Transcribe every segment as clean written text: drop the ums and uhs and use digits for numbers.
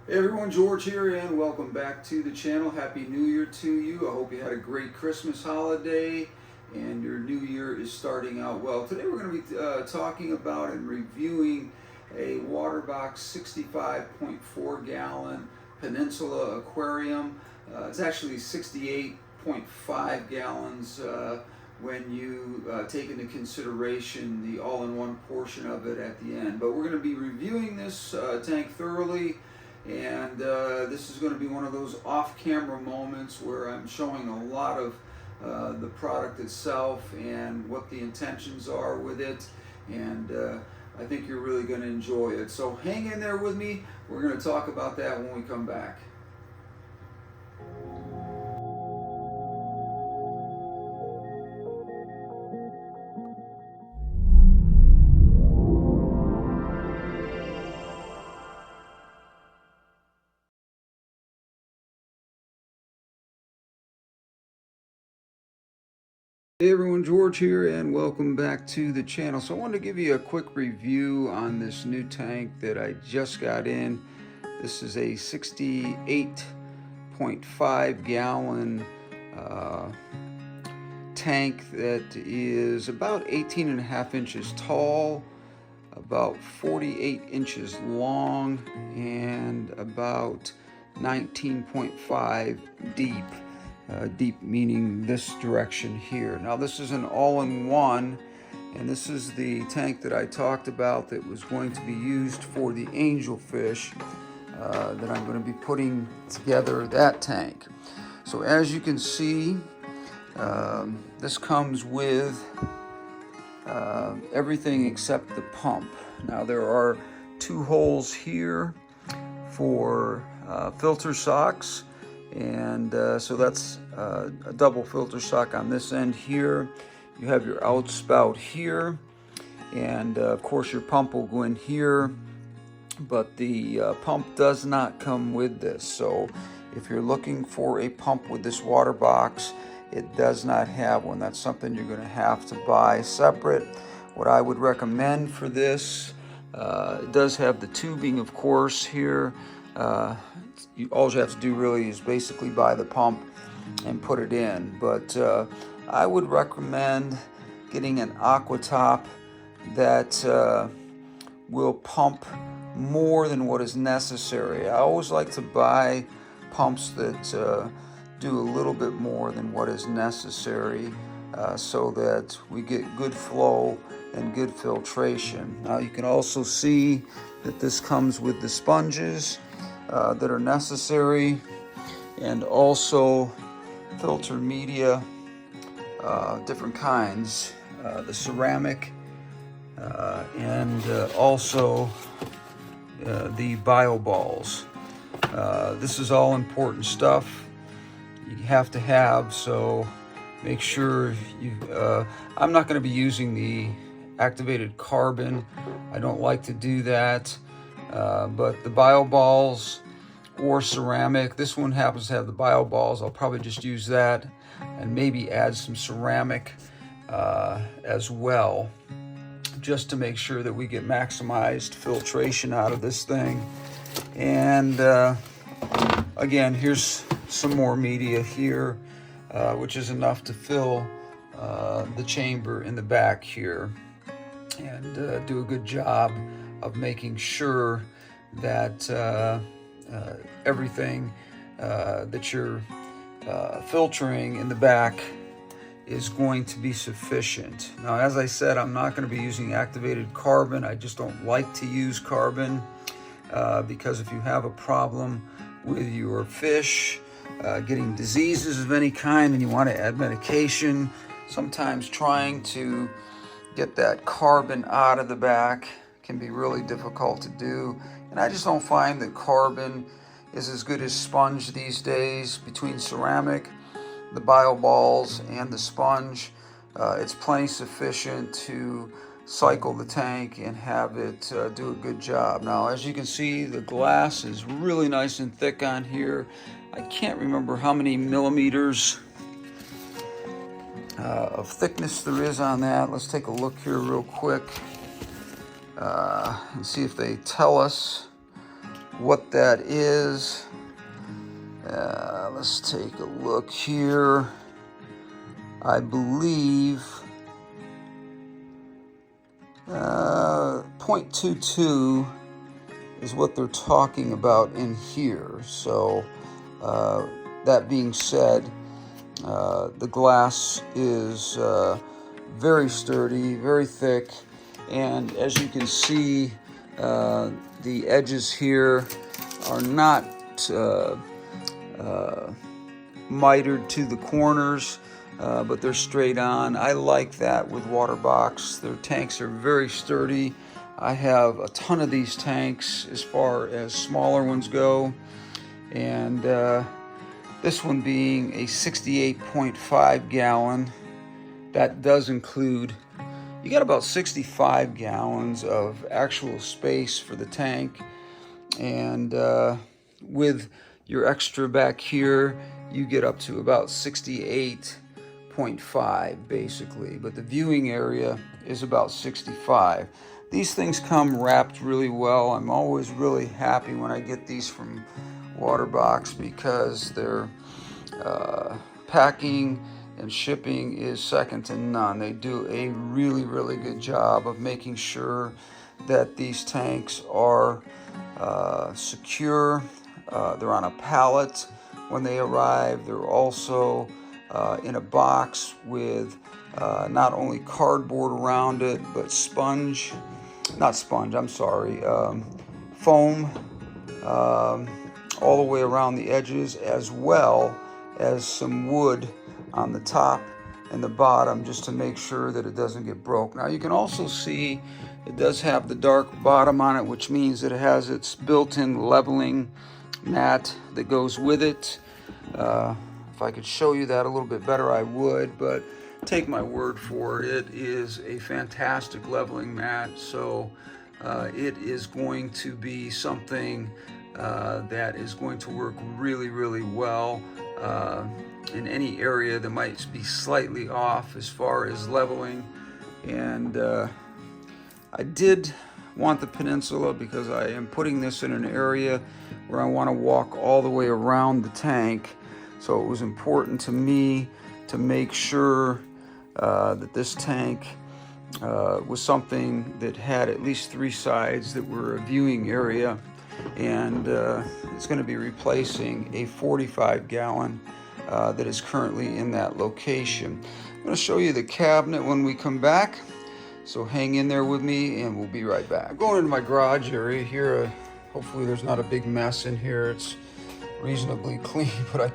Hey everyone, George here and welcome back to the channel. Happy New Year to you. I hope you had a great Christmas holiday and your new year is starting out well. Today we're going to be talking about and reviewing a waterbox 65.4 gallon Peninsula Aquarium. It's actually 68.5 gallons when you take into consideration the all-in-one portion of it at the end. But we're going to be reviewing this tank thoroughly. And this is going to be one of those off-camera moments where I'm showing a lot of the product itself and what the intentions are with it, and I think you're really going to enjoy it. So hang in there with me. We're going to talk about that when we come back. Hey everyone, George here and welcome back to the channel. So I wanted to give you a quick review on this new tank that I just got in. This is a 68.5 gallon tank that is about 18.5 inches tall, about 48 inches long, and about 19.5 deep. Deep meaning this direction here. Now this is an all-in-one, and this is the tank that I talked about that was going to be used for the angelfish that I'm going to be putting together that tank. So as you can see, this comes with everything except the pump. Now there are two holes here for filter socks, and so that's a double filter sock on this end here. You have your outspout here, and of course your pump will go in here, but the pump does not come with this. So if you're looking for a pump with this water box, it does not have one. That's something you're going to have to buy separate. What I would recommend for this, it does have the tubing, of course, here. All you have to do really is basically buy the pump and put it in. But I would recommend getting an aqua top that will pump more than what is necessary. I always like to buy pumps that do a little bit more than what is necessary so that we get good flow and good filtration. Now you can also see that this comes with the sponges that are necessary, and also filter media, different kinds, the ceramic, and also the bio balls. This is all important stuff you have to have, so make sure you I'm not going to be using the activated carbon. I don't like to do that. But the bio balls or ceramic, this one happens to have the bio balls. I'll probably just use that and maybe add some ceramic as well, just to make sure that we get maximized filtration out of this thing. And again, here's some more media here, which is enough to fill the chamber in the back here, and do a good job of making sure that everything that you're filtering in the back is going to be sufficient. Now, as I said, I'm not going to be using activated carbon. I just don't like to use carbon because if you have a problem with your fish getting diseases of any kind and you want to add medication, sometimes trying to get that carbon out of the back can be really difficult to do. And I just don't find that carbon is as good as sponge these days. Between ceramic, the bio balls, and the sponge, it's plenty sufficient to cycle the tank and have it do a good job. Now, as you can see, the glass is really nice and thick on here. I can't remember how many millimeters of thickness there is on that. Let's take a look here real quick and see if they tell us. what that is. Let's take a look here. I believe 0.22 is what they're talking about in here. So that being said, the glass is very sturdy, very thick, and as you can see, the edges here are not mitered to the corners, but they're straight on. I like that with waterbox. Their tanks are very sturdy. I have a ton of these tanks as far as smaller ones go, and this one being a 68.5 gallon. That does include, you got about 65 gallons of actual space for the tank, and with your extra back here, you get up to about 68.5 basically, but the viewing area is about 65. These things come wrapped really well. I'm always really happy when I get these from Waterbox because their packing and shipping is second to none. They do a really, really good job of making sure that these tanks are secure. They're on a pallet when they arrive. They're also in a box with not only cardboard around it, but foam all the way around the edges, as well as some wood on the top and the bottom, just to make sure that it doesn't get broke. Now you can also see it does have the dark bottom on it, which means that it has its built-in leveling mat that goes with it. If I could show you that a little bit better, I would, but take my word for it, it is a fantastic leveling mat. So it is going to be something that is going to work really, really well in any area that might be slightly off as far as leveling. And I did want the peninsula because I am putting this in an area where I want to walk all the way around the tank. So it was important to me to make sure that this tank was something that had at least 3 sides that were a viewing area. And it's going to be replacing a 45 gallon that is currently in that location. I'm going to show you the cabinet when we come back, so hang in there with me and we'll be right back. I'm going into my garage area here. Hopefully there's not a big mess in here. It's reasonably clean, but I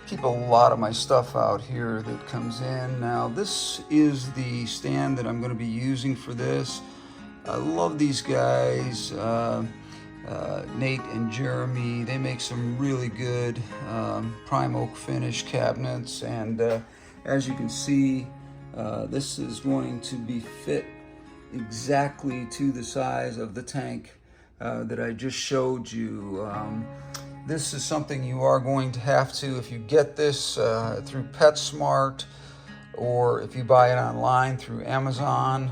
keep a lot of my stuff out here that comes in. Now this is the stand that I'm going to be using for this. I love these guys. Nate and Jeremy, they make some really good prime oak finish cabinets, and as you can see, this is going to be fit exactly to the size of the tank that I just showed you. This is something you are going to have to, if you get this through PetSmart or if you buy it online through Amazon.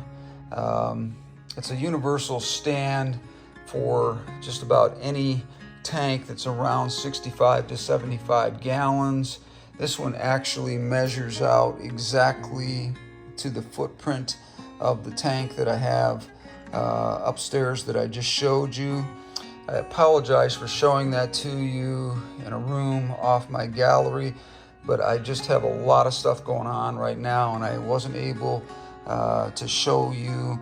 It's a universal stand for just about any tank that's around 65 to 75 gallons. This one actually measures out exactly to the footprint of the tank that I have upstairs that I just showed you. I apologize for showing that to you in a room off my gallery, but I just have a lot of stuff going on right now and I wasn't able to show you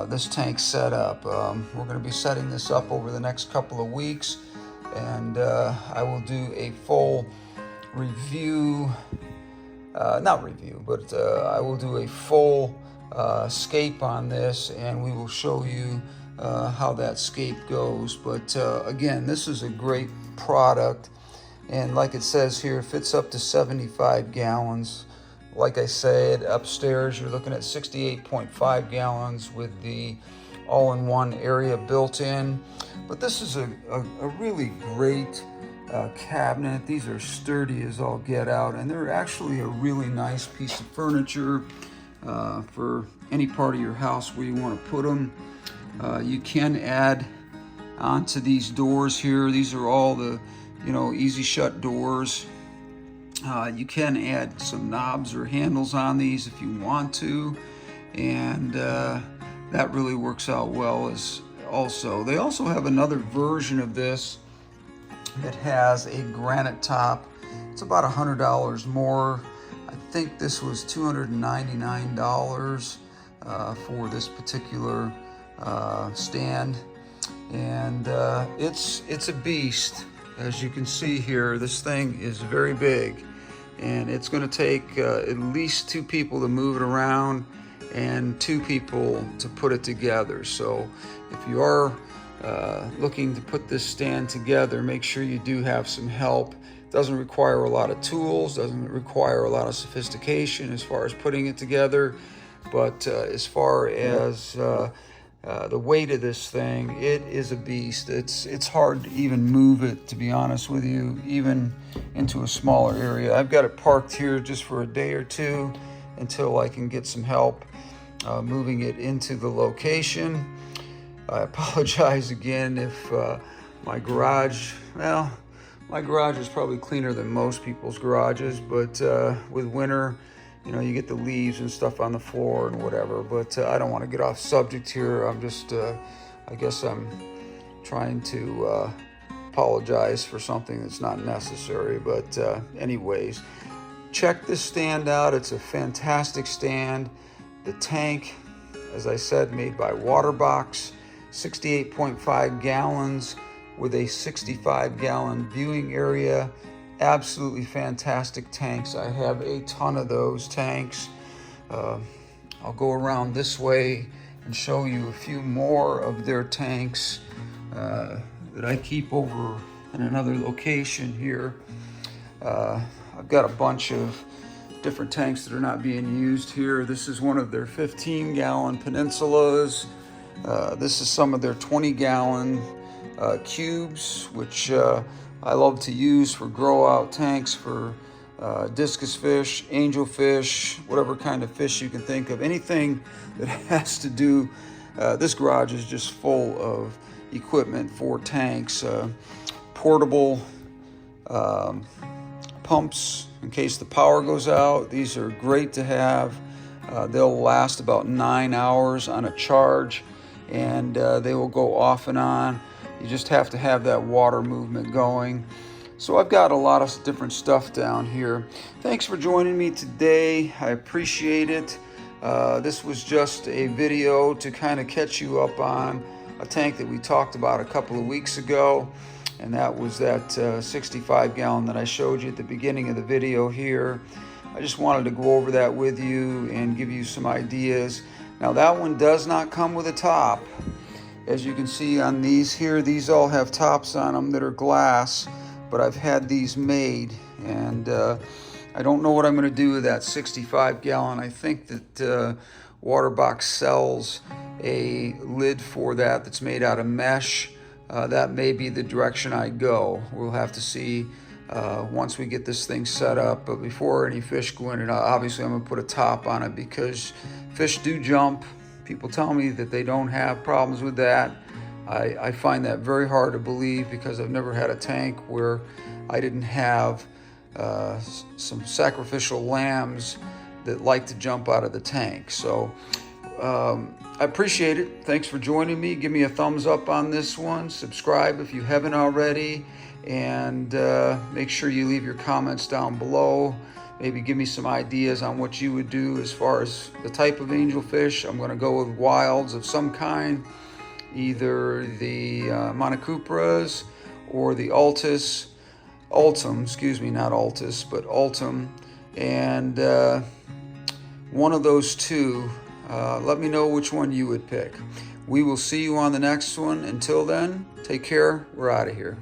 this tank setup. We're going to be setting this up over the next couple of weeks, and I will do a full review, not review, but I will do a full scape on this, and we will show you how that scape goes. But again, this is a great product, and like it says here, fits up to 75 gallons. Like I said, upstairs you're looking at 68.5 gallons with the all-in-one area built in. But this is a really great cabinet. These are sturdy as all get out, and they're actually a really nice piece of furniture for any part of your house where you want to put them. You can add onto these doors here. These are all the, easy shut doors. You can add some knobs or handles on these if you want to, and that really works out well. They also have another version of this that has a granite top. It's about $100 more. I think this was $299 for this particular stand, and it's a beast. As you can see here, this thing is very big, and it's going to take at least 2 people to move it around and 2 people to put it together. So if you are looking to put this stand together, make sure you do have some help. It doesn't require a lot of tools, doesn't require a lot of sophistication as far as putting it together, but as far as the weight of this thing, it is a beast. It's hard to even move it, to be honest with you, even into a smaller area. I've got it parked here just for a day or 2 until I can get some help moving it into the location. I apologize again if my garage is probably cleaner than most people's garages, but with winter, you get the leaves and stuff on the floor and whatever. But I don't want to get off subject here. I'm just, I guess I'm trying to apologize for something that's not necessary. But anyways, check this stand out. It's a fantastic stand. The tank, as I said, made by Waterbox, 68.5 gallons with a 65-gallon viewing area. Absolutely fantastic tanks. I have a ton of those tanks. I'll go around this way and show you a few more of their tanks that I keep over in another location here. I've got a bunch of different tanks that are not being used here. This is one of their 15-gallon peninsulas. This is some of their 20-gallon cubes, which I love to use for grow out tanks for discus fish, angelfish, whatever kind of fish you can think of. Anything that has to do, this garage is just full of equipment for tanks, portable pumps in case the power goes out. These are great to have. They'll last about 9 hours on a charge, and they will go off and on. You just have to have that water movement going. So I've got a lot of different stuff down here. Thanks for joining me today. I appreciate it. This was just a video to kind of catch you up on a tank that we talked about a couple of weeks ago, and that was that 65-gallon that I showed you at the beginning of the video here. I just wanted to go over that with you and give you some ideas. Now, that one does not come with a top. As you can see on these here, these all have tops on them that are glass, but I've had these made, and I don't know what I'm going to do with that 65-gallon. I think that Waterbox sells a lid for that that's made out of mesh. That may be the direction I go. We'll have to see once we get this thing set up. But before any fish go in it, obviously I'm going to put a top on it because fish do jump. People tell me that they don't have problems with that. I find that very hard to believe because I've never had a tank where I didn't have some sacrificial lambs that like to jump out of the tank. So I appreciate it. Thanks for joining me. Give me a thumbs up on this one. Subscribe if you haven't already. And make sure you leave your comments down below. Maybe give me some ideas on what you would do as far as the type of angelfish. I'm going to go with wilds of some kind, either the Monocupras or the Ultum, excuse me, not Altus, but Ultum, and one of those two. Let me know which one you would pick. We will see you on the next one. Until then, take care. We're out of here.